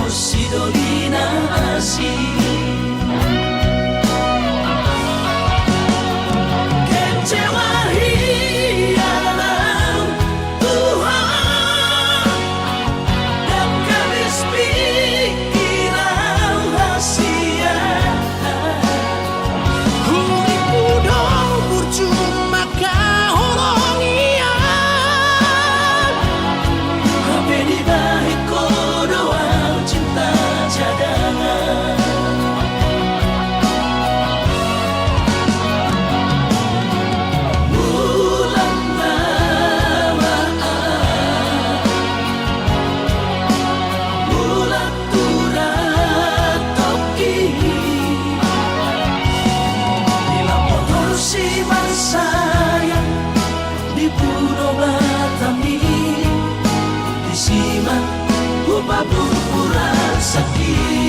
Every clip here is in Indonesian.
Sidoli na asin kecewa hilang Tuhan dan garis pikiran rahasia kulit muda percuma kahorong iya Habe di bahik kodoa cinta cadangan bulan bawaan bulan turat toki dilapor kursi sayang di Pulau Batami disimak upah pura sakit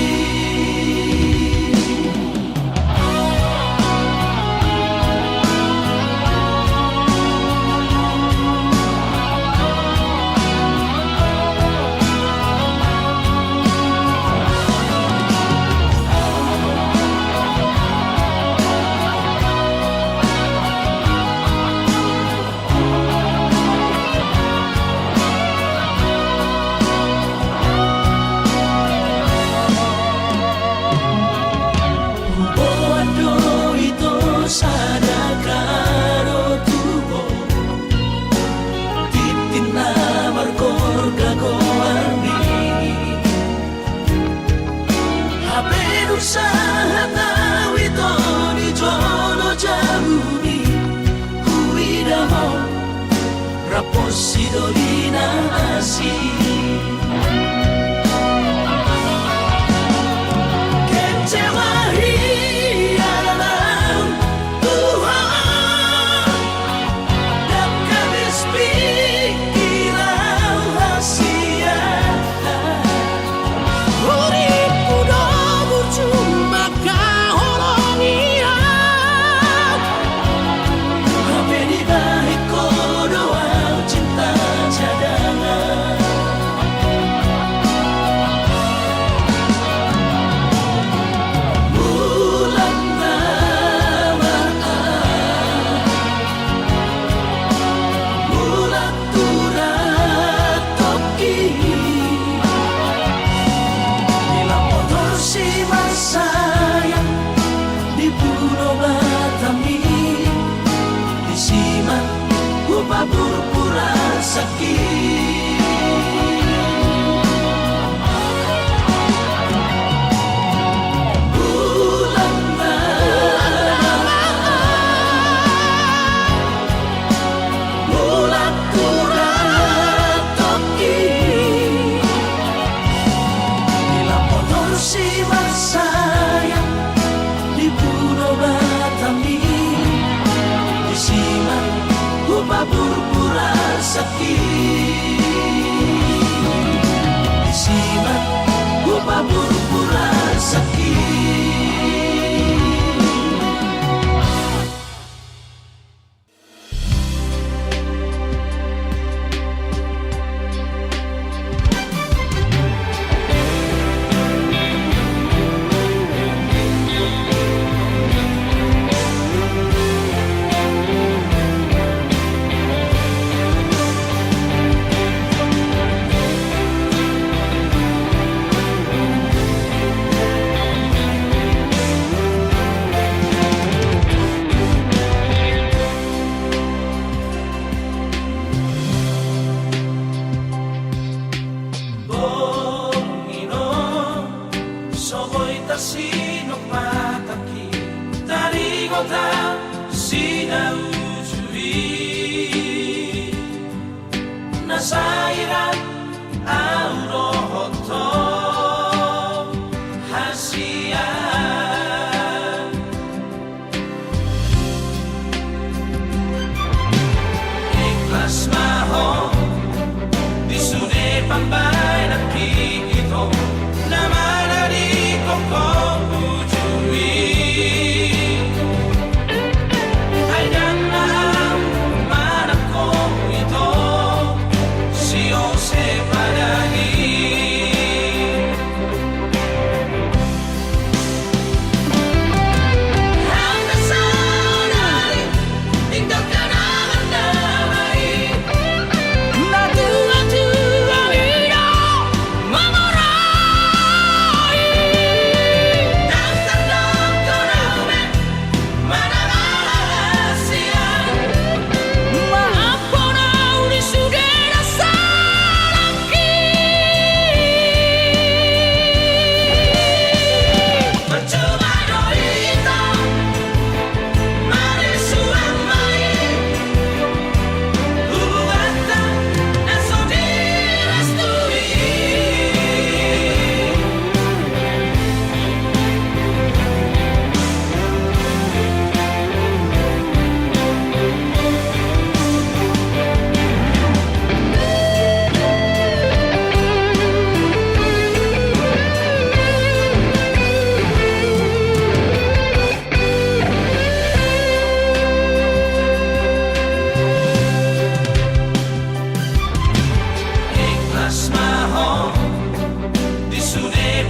usaha tahu itu di jono jauh ni kuida mau rapos sidoli na asin kecewa hilang Tuhan dan garis pikiran rahasia cuma kahorong iya Habe di bahik kodoa cinta cadangan bulan bawaan bulan turat toki dilapor si sayang di Pulau Batami disimak upah pura sakit bulan bawaan bulan turat toki dilapor si sayang di Pulau Batami disimak upah pura sakit disimak upah pura sakit Nasairan aurohoto hasian ikhlas maho disude pambay nakikito naman dari kong ujui ay dan na manak ko ito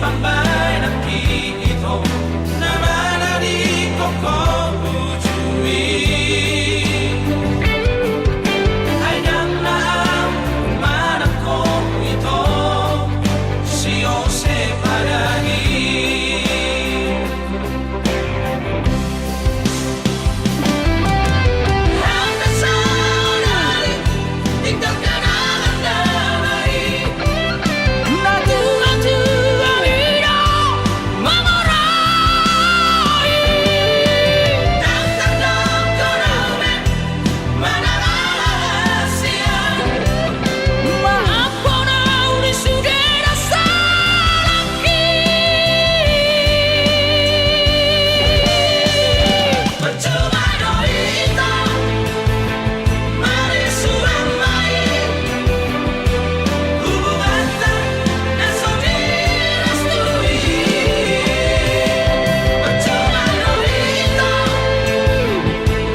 pambay ng ito na manali ko ujuin. Ay nang naang manang ko ito, si Jose Paragin. Hanggang sa unahin, tinggal ka na lang damay. Natuwa-tuwa nila mamuray. Tagtagdag ko namin mananalasiyan. Maappo na uli sugera sa langit. Percuma ito, marisuan main. Hubungan na sodirestuin. Percuma ito,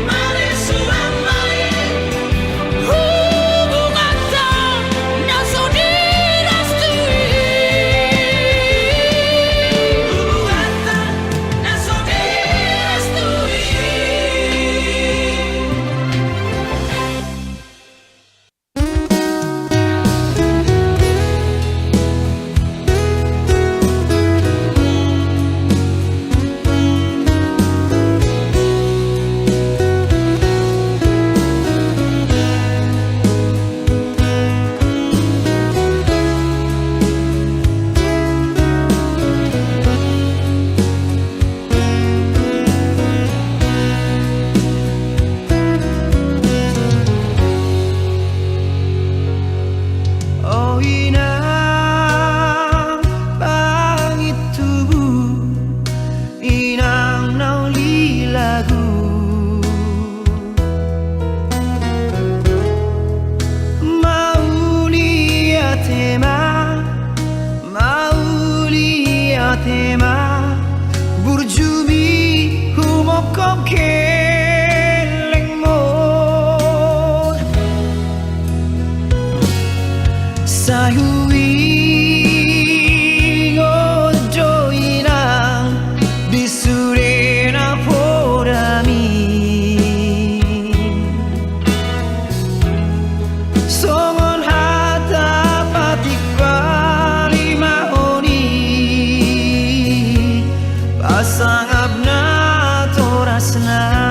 marisuan main. Hubungan na sodirestuin. Hubungan na sodirestuin. Oh inang pangit tubuh, inang nauli lagu. Mauli atema, burjumi humokop keleng mon. Sayuing ojo inang bisurena podami. Songon hata patik bali mahoni, pasang abna torasna.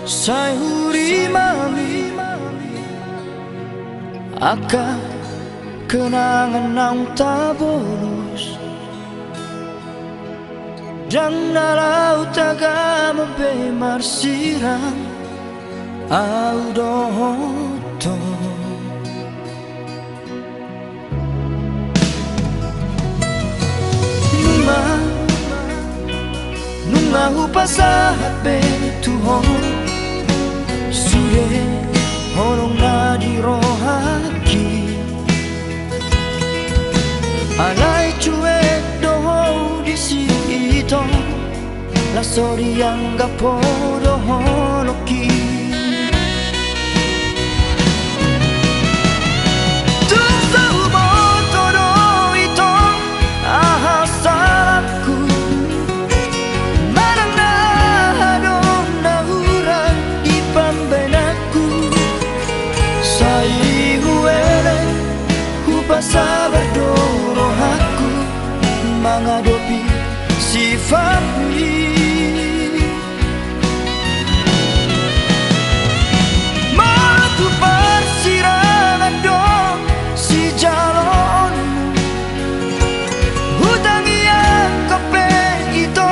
Sai huri mami Aka kenangan nang tak bolos Dan nalau taga mabe marsirang Au dohoto Nunga hupasahat be tuhon Sude honong na di rohaki Alay cuek doho di sito La sori yang gapo dohonoki Sabar dorong aku menghadapi sifatmu Matu persirangan dong si jalon Hutang yang kepe itu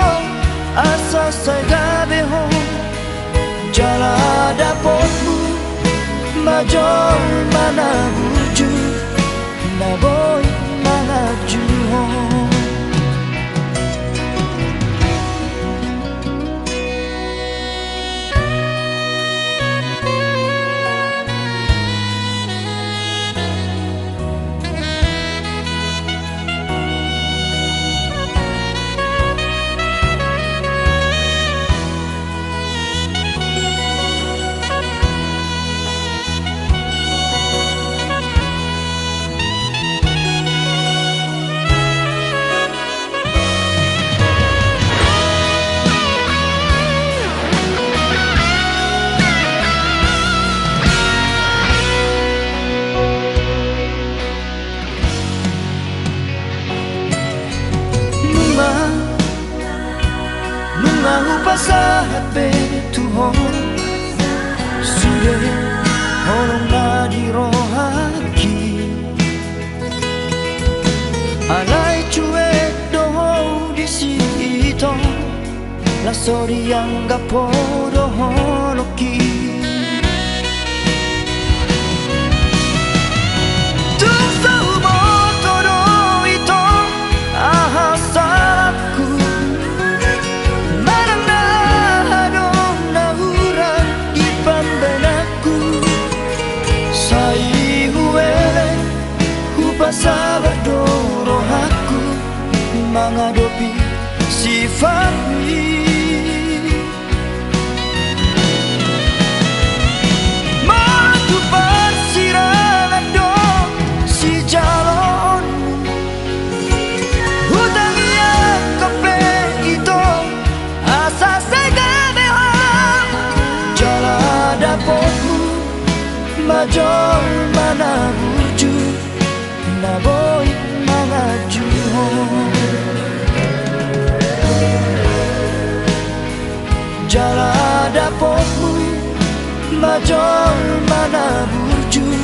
asa saya gabeho Jala dapotmu majol mana wujud Na boy mga juho Pasahat be tuhon Sude honong na di rohaki Alay cuek doho di sito La sori yang gapo dohonoki Sabar dorong aku menghadapi sifatmu Matu persirangan dong si jalonmu Hutang yang kepe itu asa segabeho Jala dapotmu majol mana wujud Na boy mga juho Jala dapotmu majol mana wujud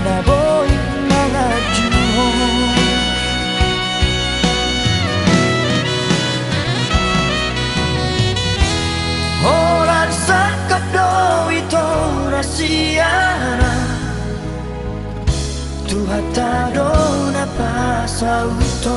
Na boy mga juho Horan sakap do ito rasiana Tuhata do na pasauto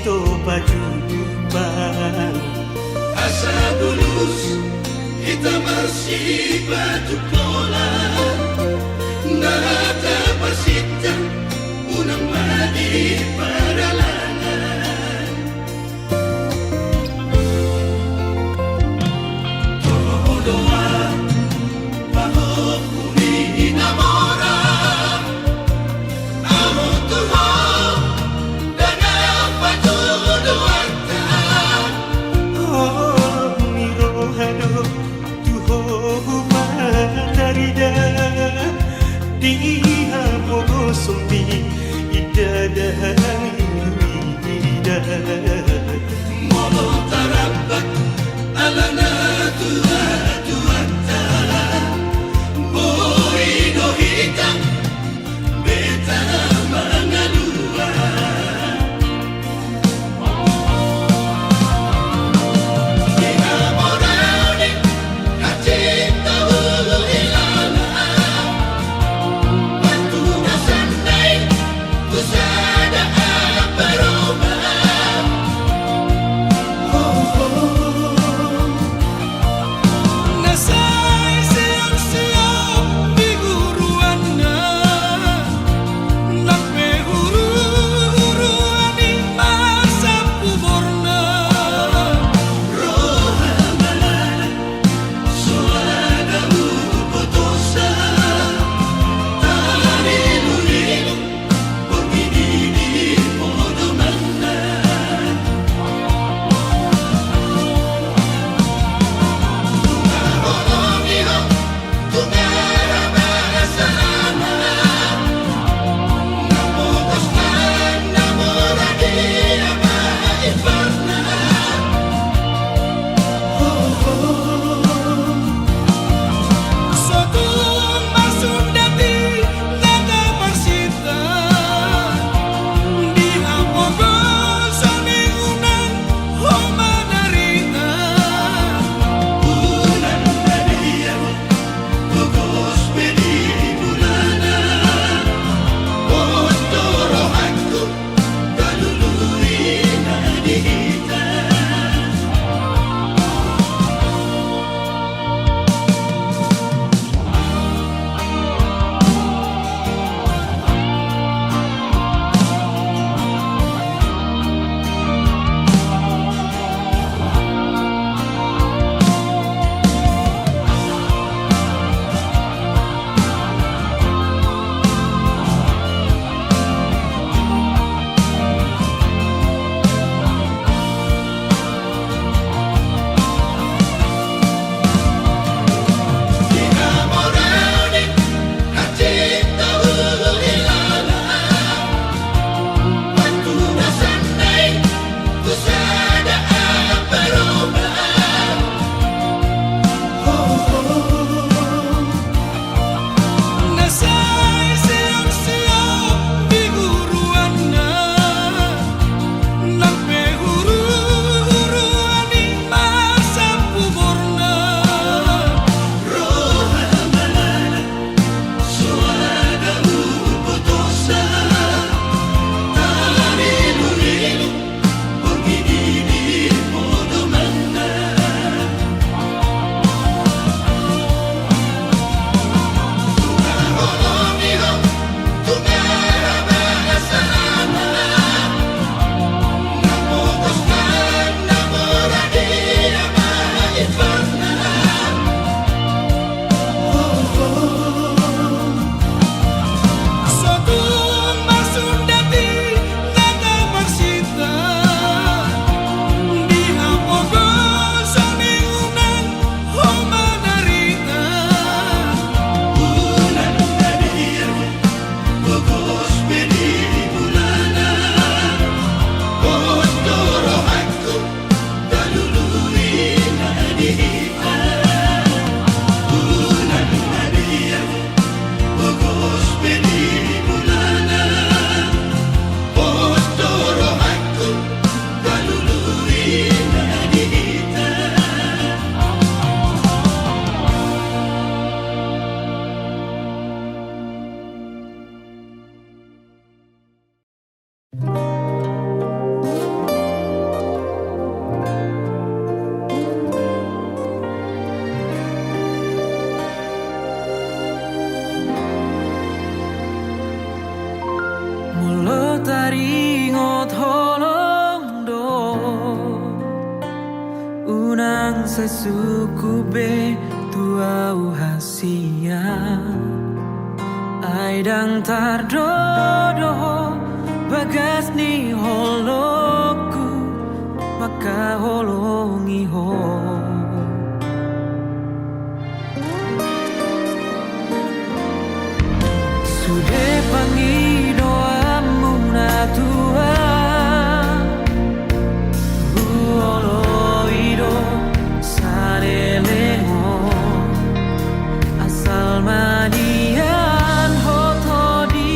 Ito pajuban asa bulus kita masih batu pola nata pasita unang madi paralangan todo doa bajo kuni namora amo Tuhan dan apa tuduhan Diha mo sumpi idadahang ida Molo tarapat alana tuata Boi no hitam beta mangalua Diha mo rauni kacita hulu ilana Usada apa roba nang sesuku be tuau hasia ai dang tardodo bagas ni holoku maka holongi ho sude pangi doamu na Tuhan Oloido sarelengo asal manian hoto di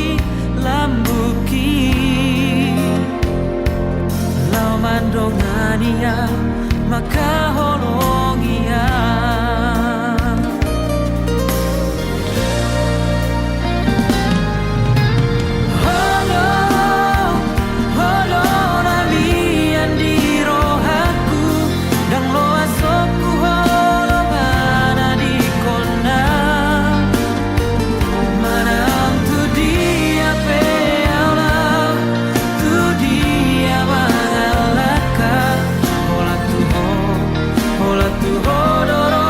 lambuki lau mandongania maka holongia Hola tu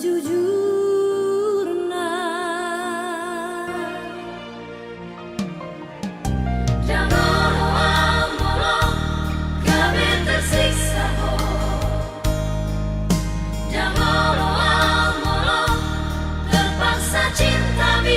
sejujurnya. Jangan molo-molo kami tersiksa ho. Jangan molo-molo terpaksa cinta mi.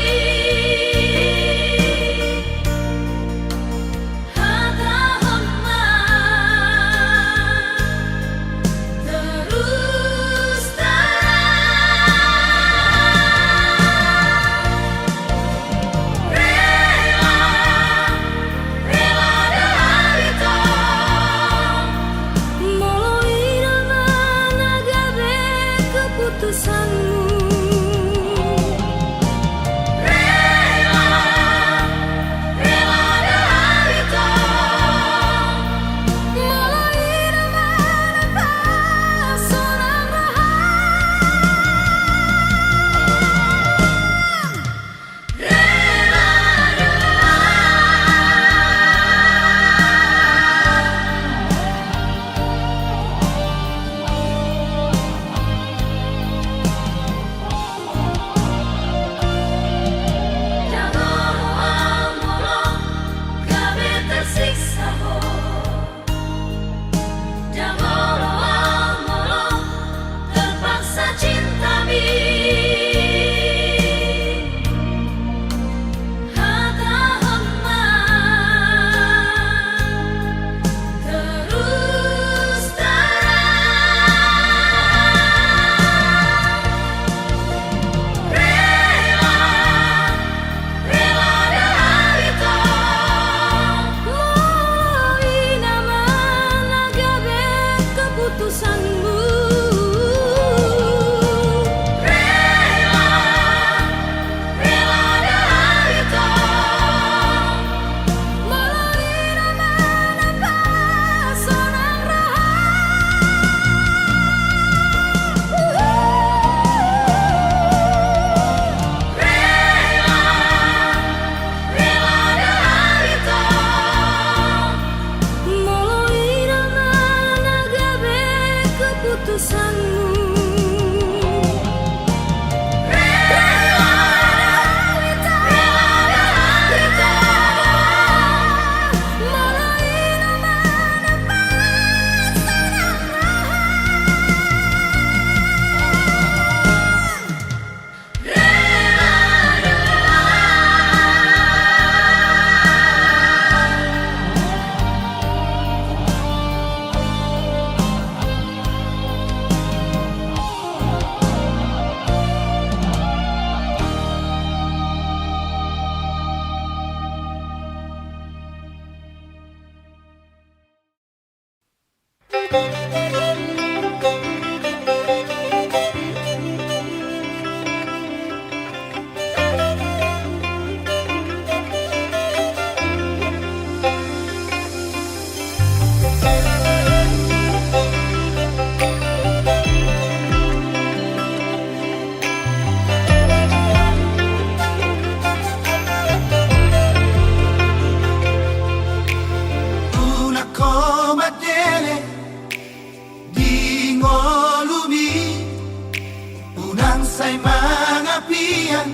Say mga piyan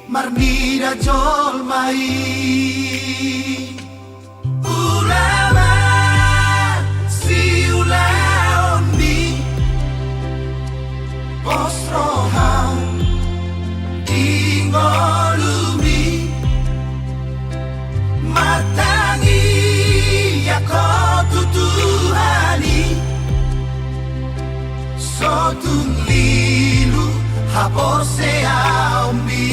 marnida jolmai ulama si ulaoni posrohan ingolumi matangi yako tutuhani sotun lilu habor sea umbi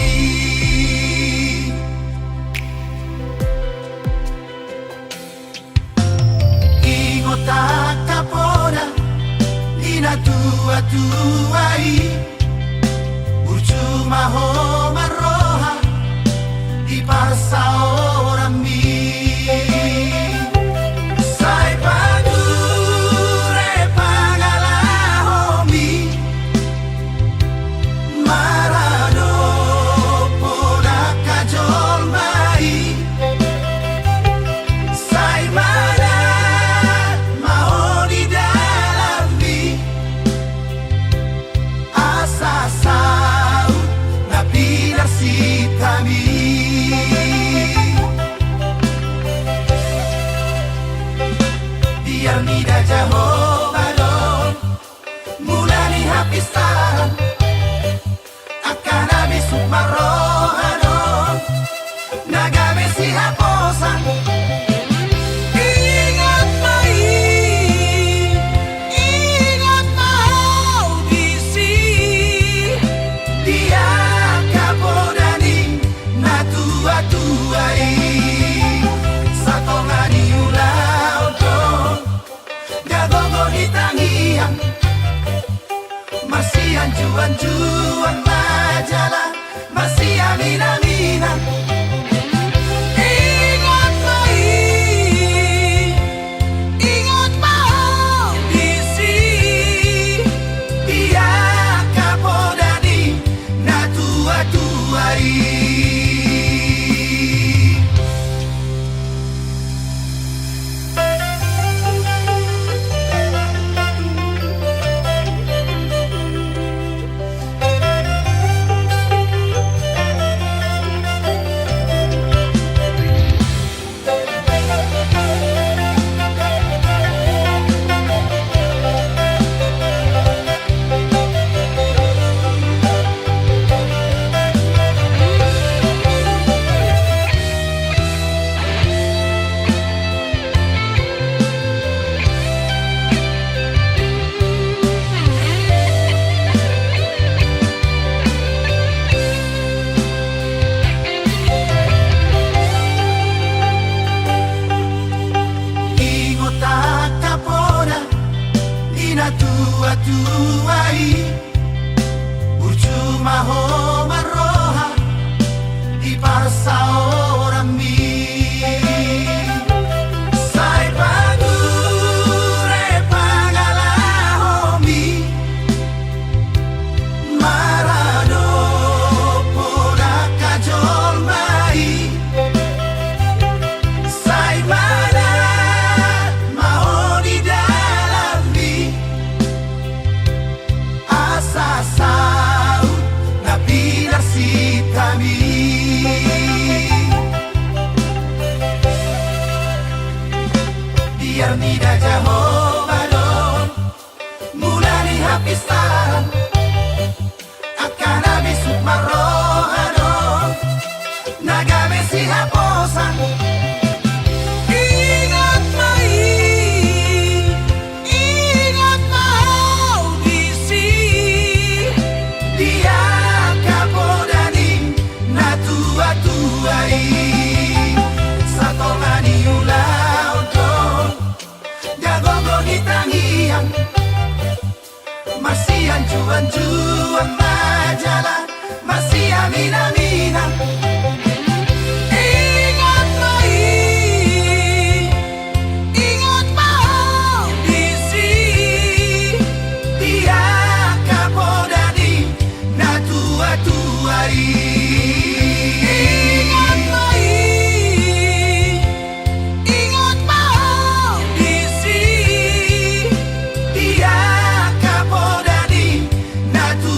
ingota kapora ina tua-tuai urcuma ho marroha di parsa ora mi sai padure pagalahomi mara masih anjuan-juan majalah, masih amin-aminan. Ingat mai, ingat mau Isi dia kapodani na tua-tuai. Tua-tuai Percuma ho maroha Di parsa orang mi Sai pagure pangalahomi Marado poda kajol mai Sai mana mau di dalam mi Asasau na pinasitami Biar nida Jehovah don Mula ni hapisan Akan habis marohadon Nagame si haposan Ingat mai, ingat mau Isi Dia kapodani na tua-tuai Satongani ulau don Jagogo ni tangian Masih anjuan-juan majalah Masih amin-aminan Ingat mai, ingat mau Isi Dia kapodani na tua-tuai Ingat mai, ingat mau Isi Dia kapodani na tua-tuai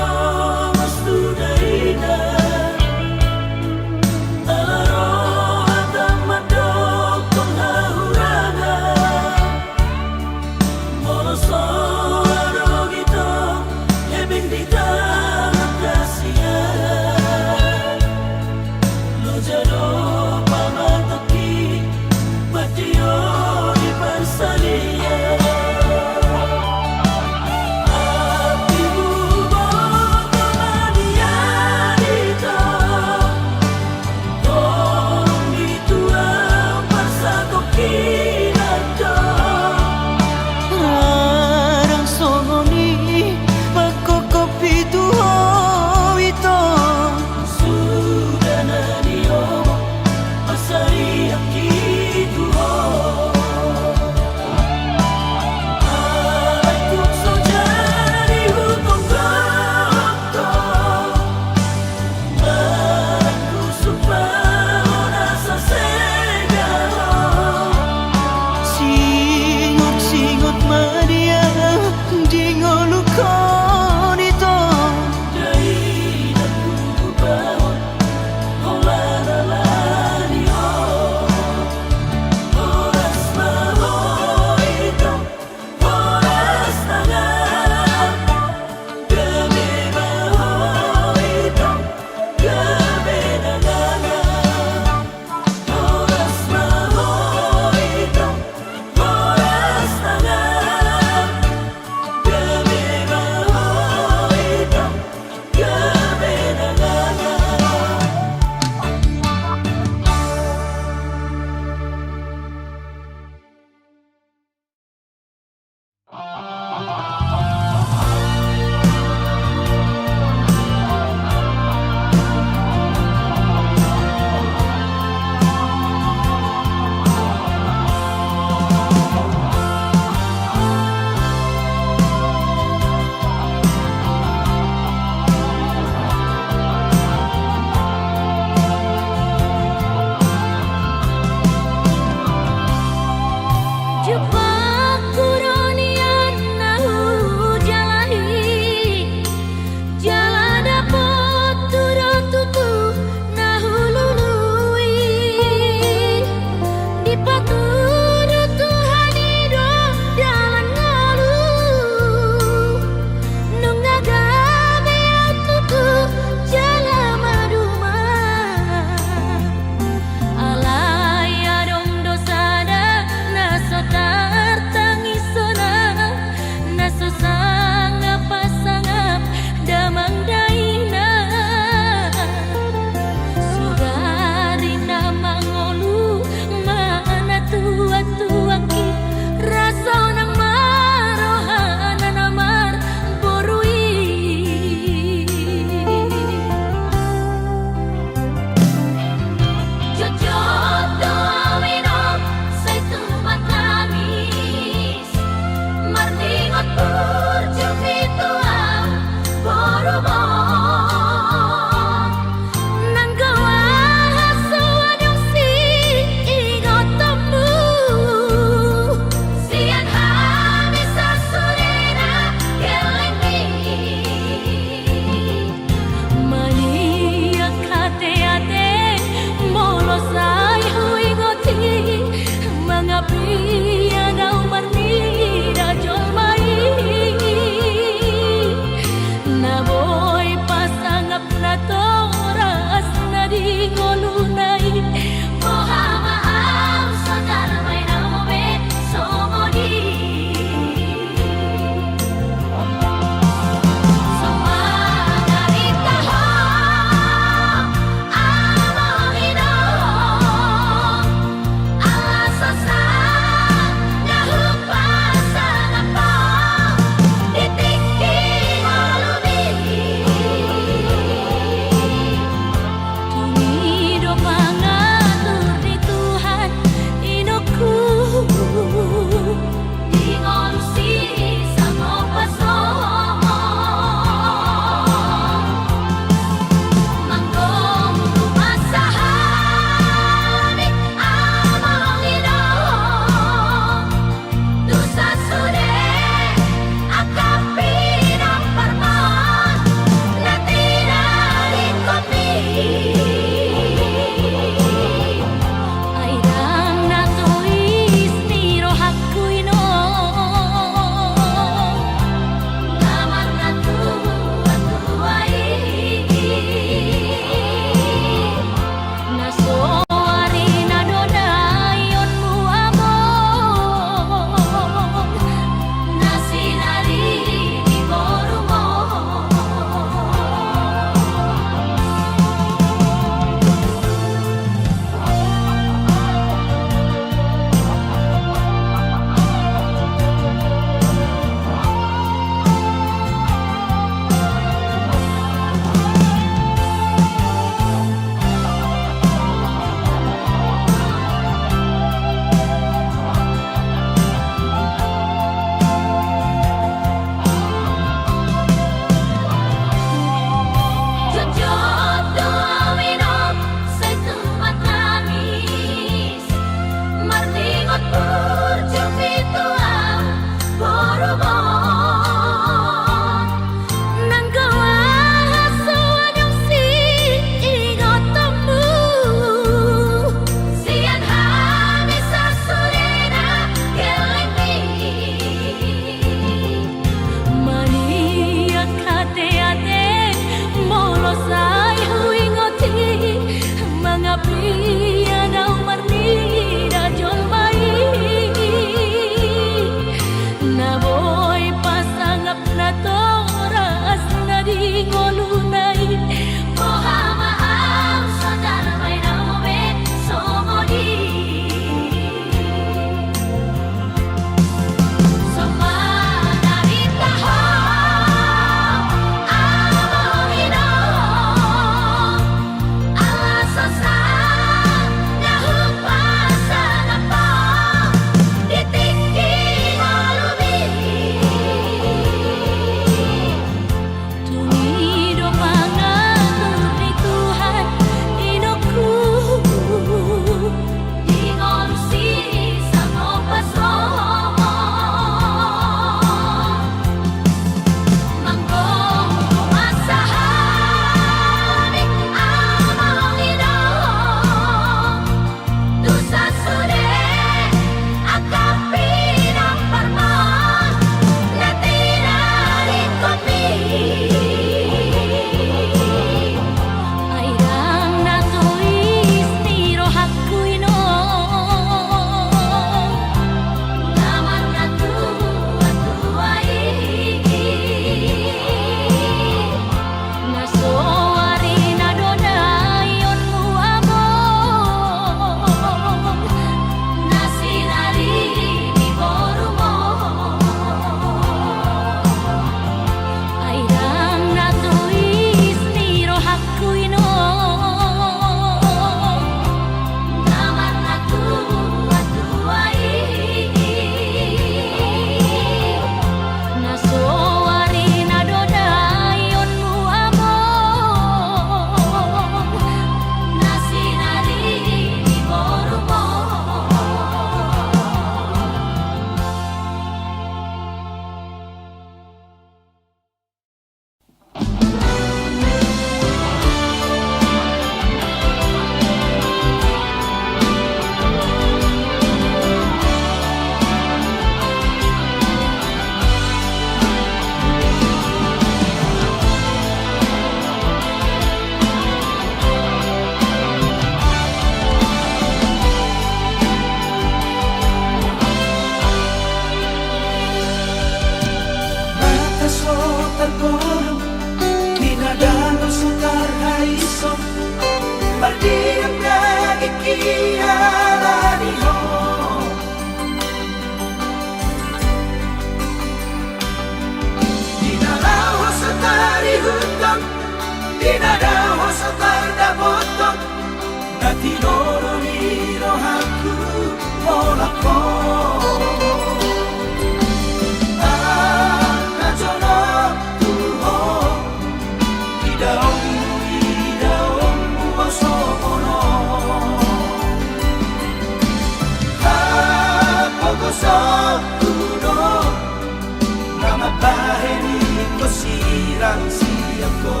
sirang siako.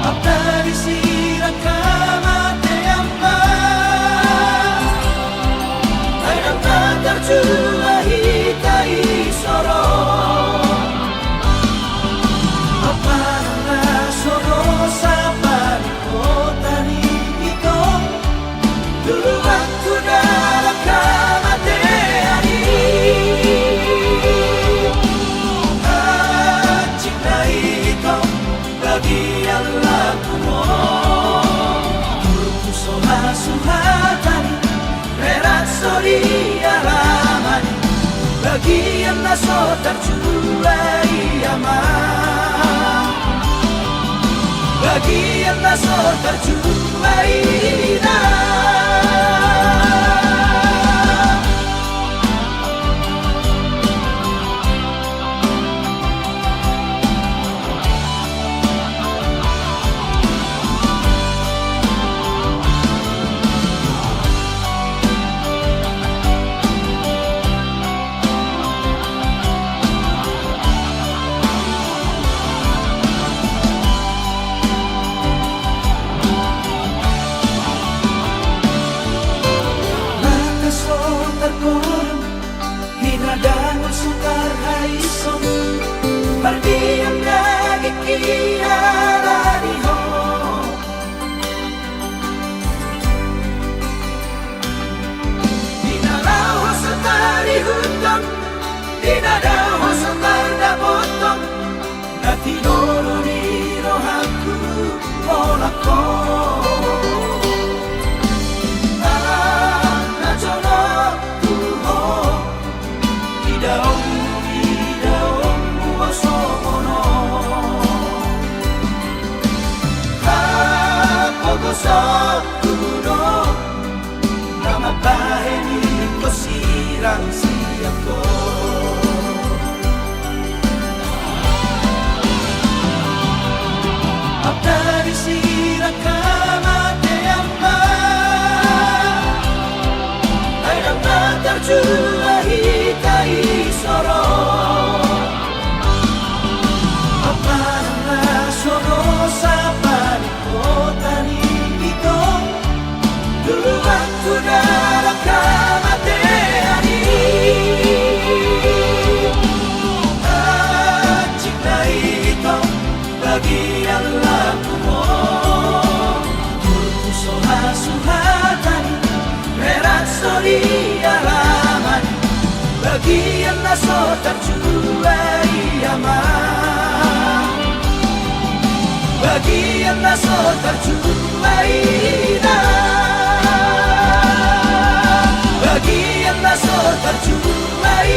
Apa disirang kamate amba ayam tak terjua hitai soro. Apa na soro sapan kota ni ito dulu waktu dalam kamate ani cinta itu bagian laku mo turku soha suhatan rerat sori alaman bagian naso terculai aman bagian naso terculai dangun sukar haison berdiam lagi kialani ho dinalau setari hutan dinadau setar dapotong natinoro ni rohaku molako. Kuno nama baheni ko sirang siako. Apa disirang kamate amba ayam tak terjua hitai soro. Apa na soro sapan kota ni dulu waktu dalam kamate ani cinta itu bagian laku mo turku soha suhatan rerat sori alaman bagian naso terculai aman bagian naso terculai bagian naso terculai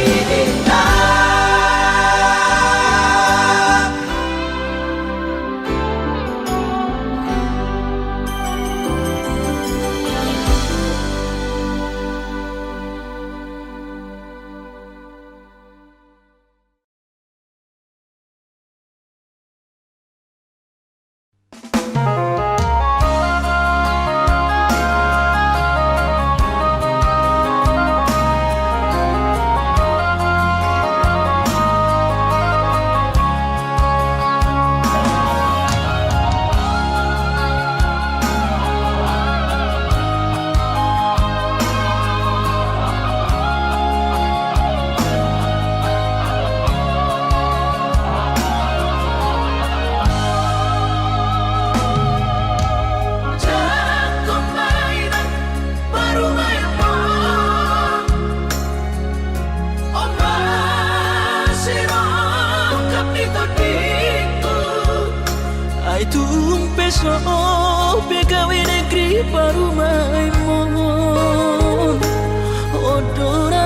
so pegawai negeri Parumai mohon odora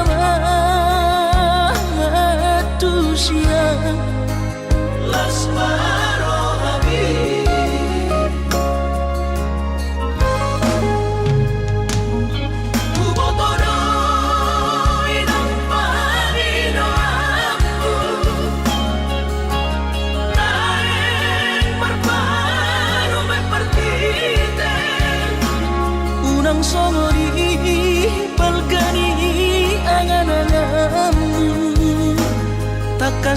matusia Lasmaro Habib Kubotoro inang panino aku naeng berparu mepertite unang somori palkani angan-angan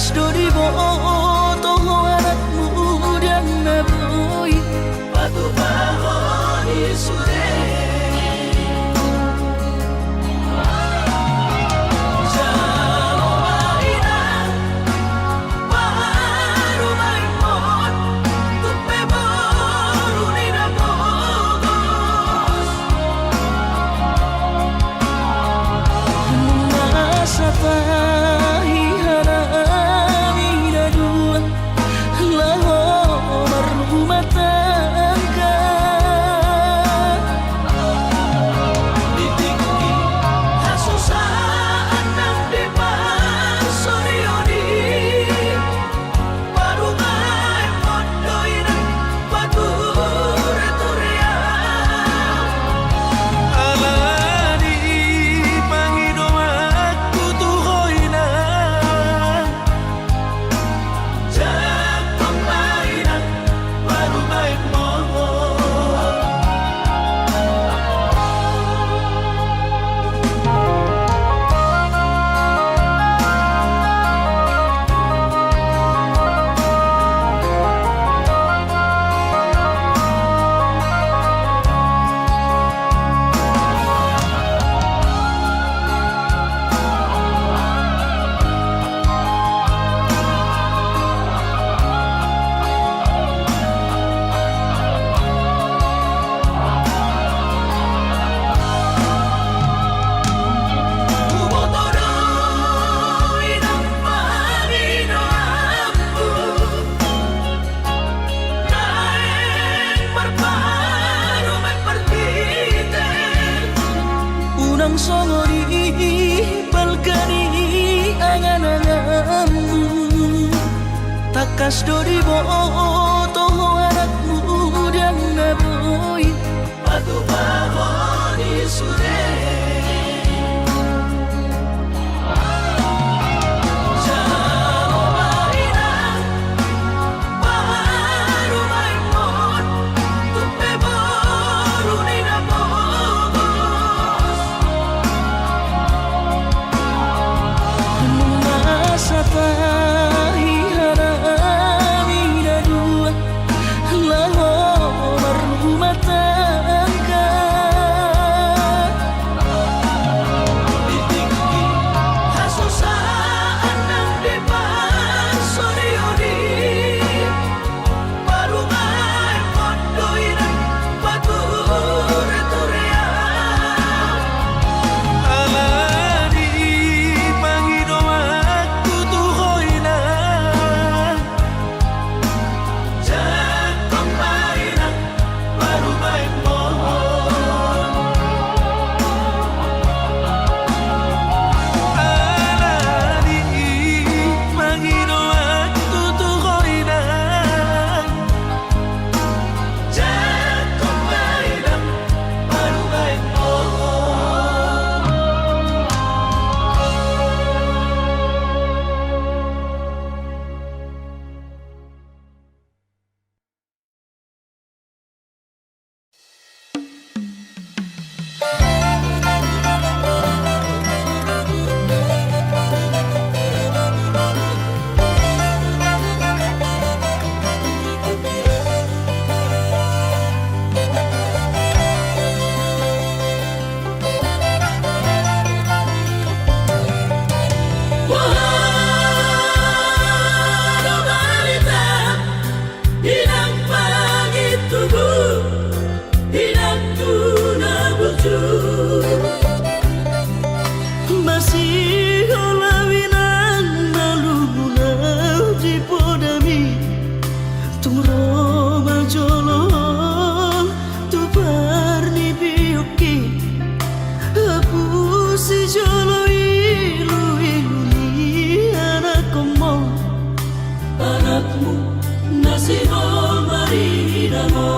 takas dori boto anak muda naboy Batu bahon isude Jalo mainan Baru main mon Tupe baru nina bogos Masa tahi harami dua lahomar rumah tangga Ditinggi hasusaan ng depan sorioni Baru main mondoy ng pature-turea alani Panginoon tutukoy na Diyan pamainan baru main mo Bubotoroy ng Panginoon mo Daing barbaro may partite unang songori balkani angan-anganmu takas dori boto anak muda naboy Batu bahon isude Jalo mainan Baru main mon Tupe baru nina bogos masa tahi harami dua lahomar rumah tangga Ditinggi hasusaan ng depan sorioni Baru main mondoy ng pature-turea alani Panginoon tutukoy na Diyan pamainan baru main mo alani Panginoon tutukoy na Diyan pamainan baru main mo Wahana balita Hinang pangit tubuh Hinang tunabucu masih olawinan malumunau di podami tumro majolong tu parni bioki apu si jolo ilu iluni anak komo Anakmu nasi homari damo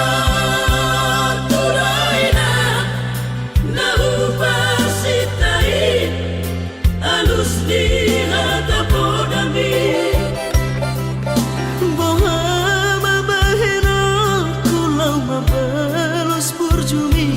Dapat turaina Naupasitai Alus di hatapodami boha mabahena kulau mabalos burjumi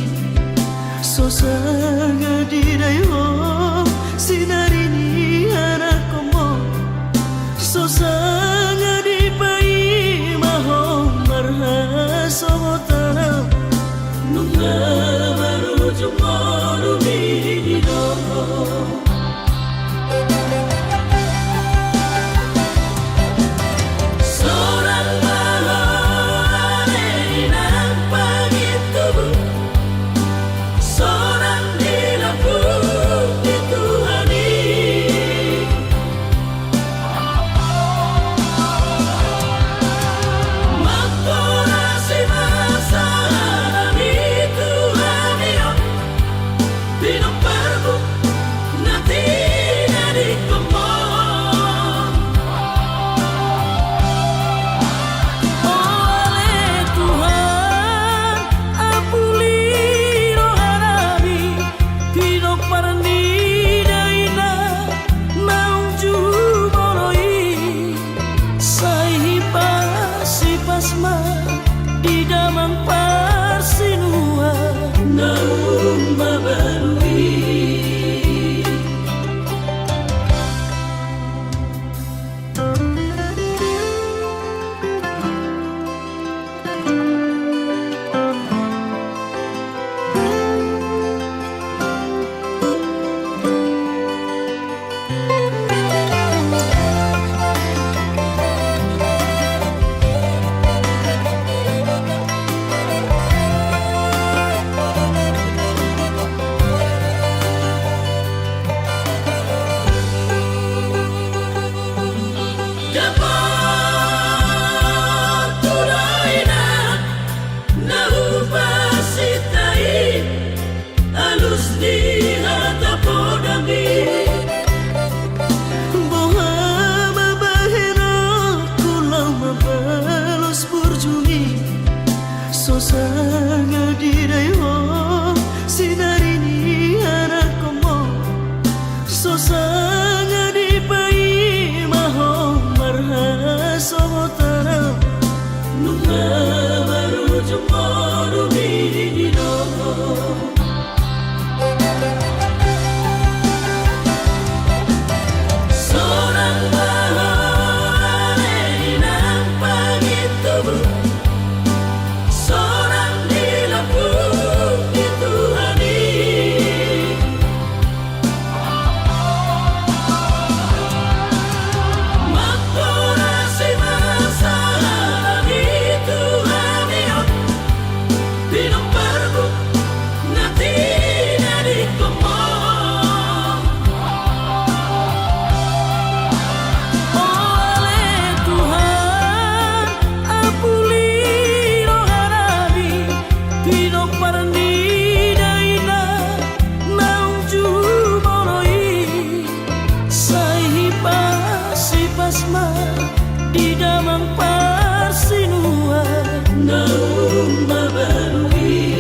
pasma di damang parsinua naung mabarui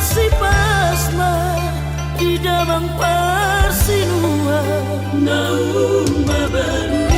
si pasma di damang parsinua naung mabarui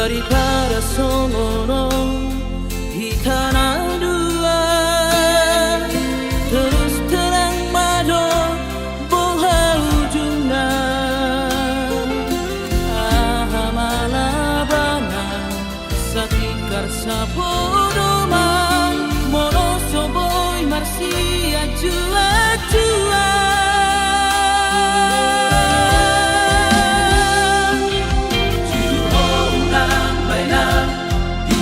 daripada sono di tanah dua. Terus terang mado bola ujungnya ahamalabana satikar sapodoman mono soboy marsia jua-jua. Orang baina di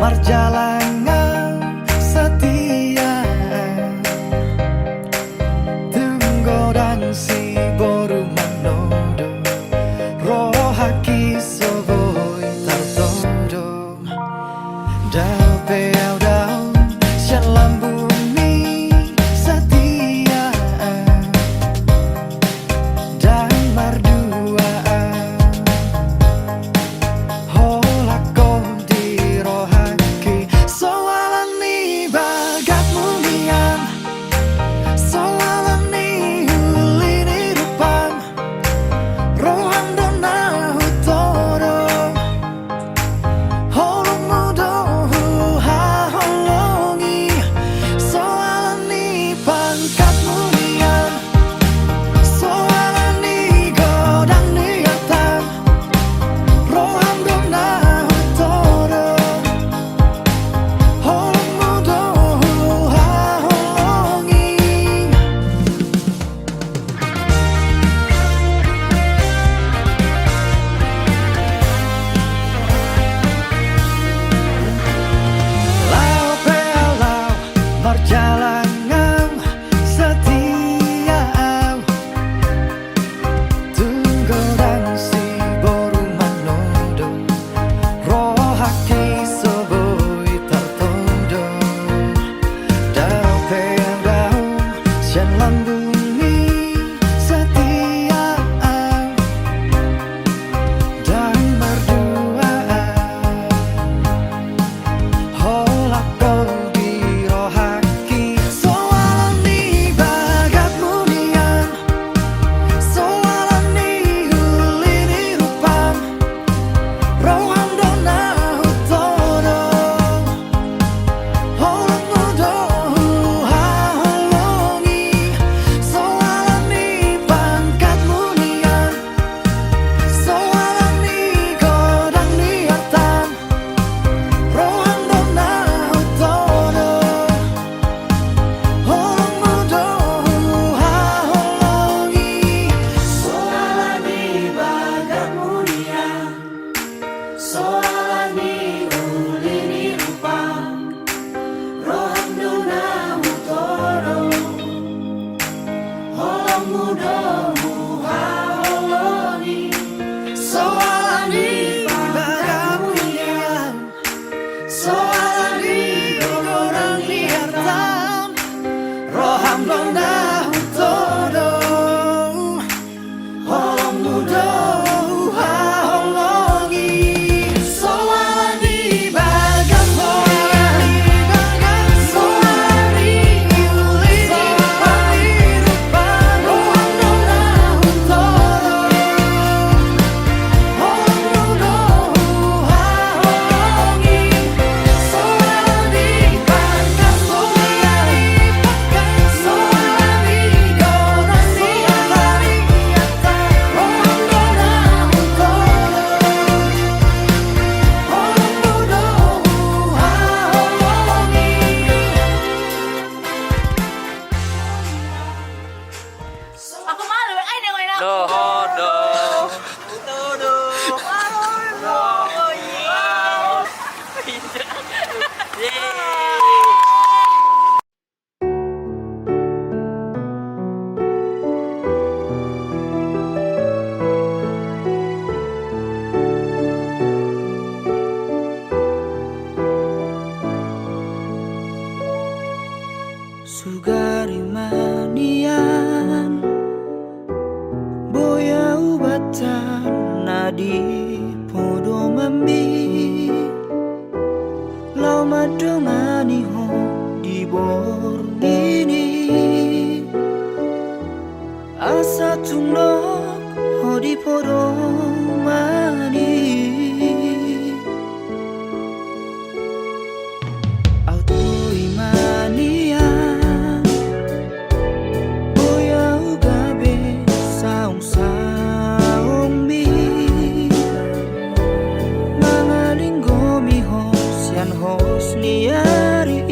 Marjalangan setia Tunggodan si boru manodo Rohaki soboi tartodo Dau peau dau sian lambumi setia Dan merduaan Holako di rohaki Soalani bagat mulian Soalani hulini rupam Rohan dona hutoro Holong mudohu haholongi Soalani pangkat mulian Soalani godang niatan Rohan dona hutoro Holong mudohu haholongi Lau peau lau marjalangan setia Tunggodan si boru manodo Rohaki soboi tartodo Dau peau dau sian lambumi setia Dan merduaan Holako di rohaki Soalani bagat mulian Soalani hulini rupam Rohan dona hutoro Holong mudohu haholongi Soalani pangkat mulian Soalani godang niatan Rohan dona hutoro Holong mudohu haholongi Soalani bagat mulian Soalani ulini rupam Rohan dona hutoro Holong mudohu haholongi Soalani bagat mulian Soalani godang niatan Rohan dona hutoro Holong mudohu haholongi Soalani bagat mulian Soalani ulini rupam Rohan dona hutoro Holong mudohu haholongi Soalani bagat mulian Soalani godang niatan Rohan dona hutoro Holong mudohu haholongi Aku malu, ay nengokin aku. Sugari manian Boya ubatan nadi podo mambi Lau madongani ho di borgini Asa tungnok ho di podo mani Auto imanian Boya ugabe saung mi Mangaling mi hos yan hos niari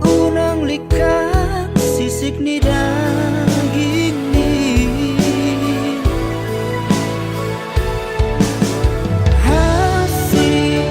Unang likan sisik ni daging ni Hasil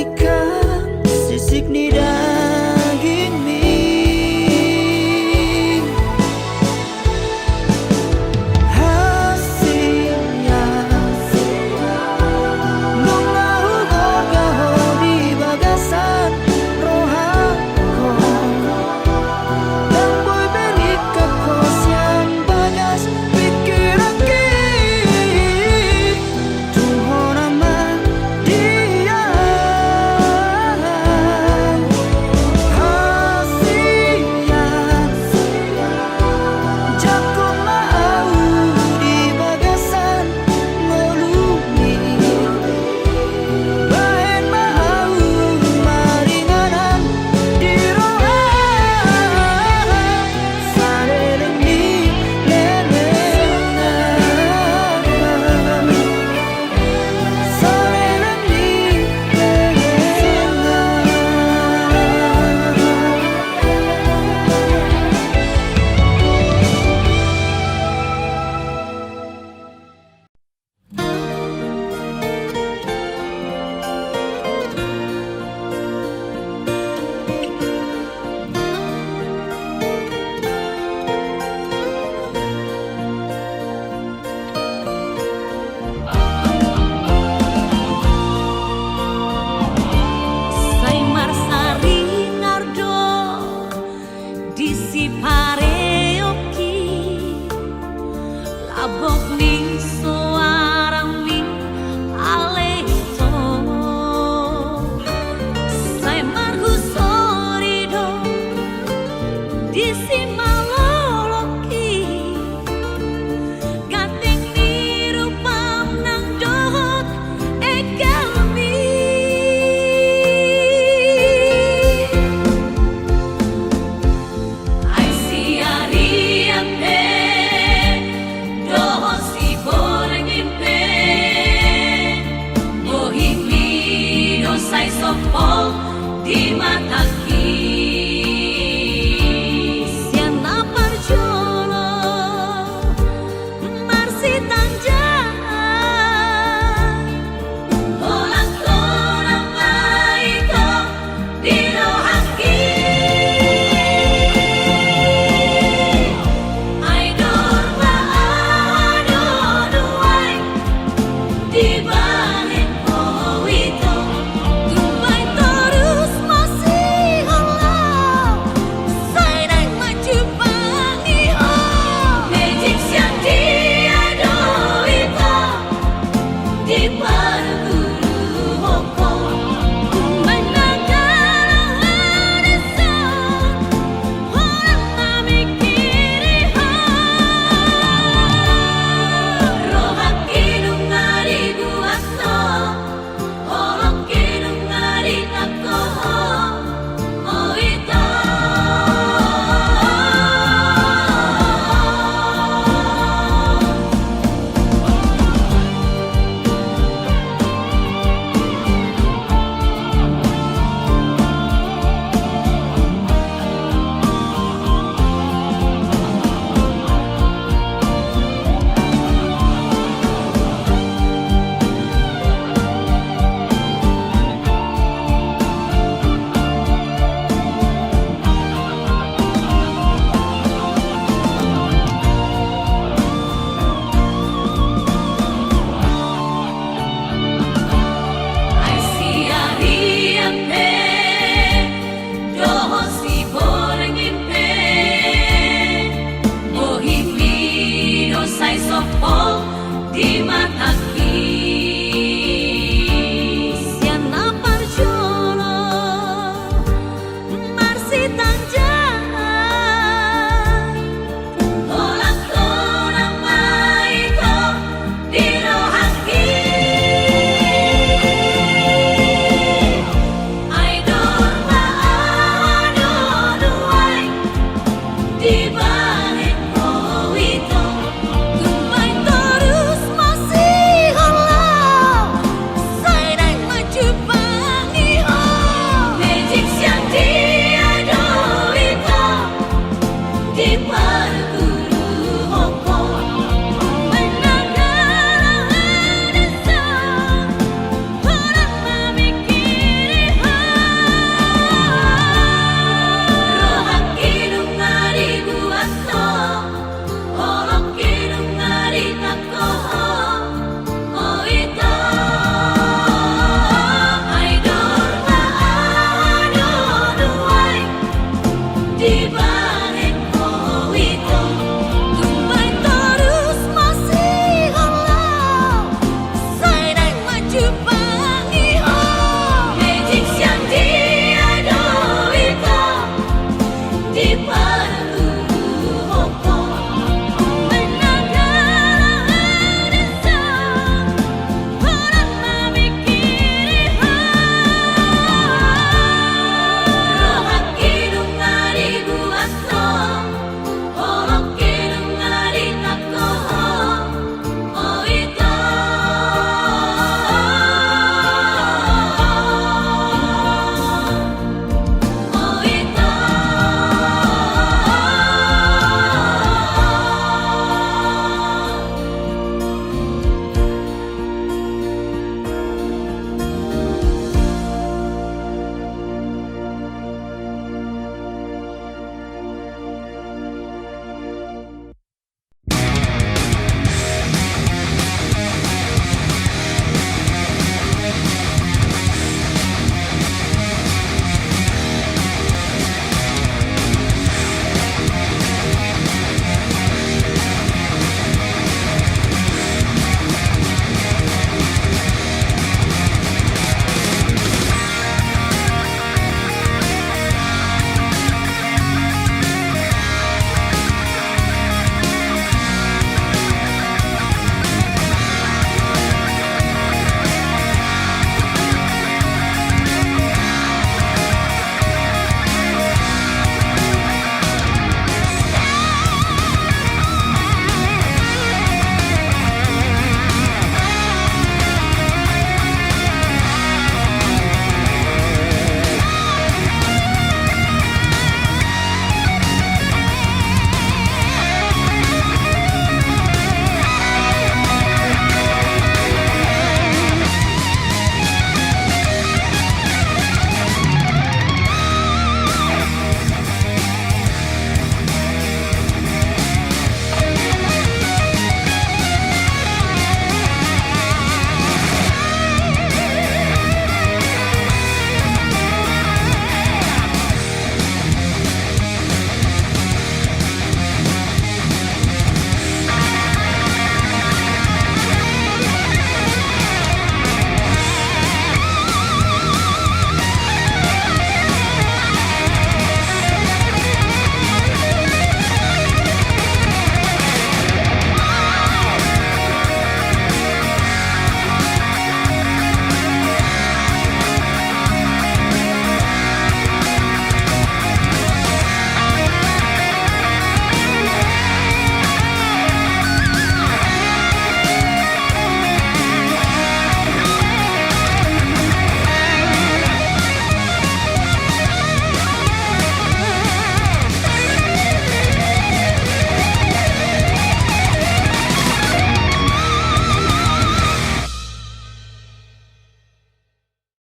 likang sisik ni daging mie. Hasilnya nungahugod gaho di bagasan rohako. Dan boy belik ke kos yang bagas pikir aki Tuhan aman dia. Hasilnya jago mau di bagasan ngolumi. Bahen mau maringanan di roha. Sareleng di lelengan. Sareleng di Saimar sari ngardo disi pareoki labok ning soarang ning aleto. Saimar husorido disi maloloki gateng nirupam nang dohot egalmi. Ai siariampe dohot si borengimpe mohimi dosai sopol di mataki.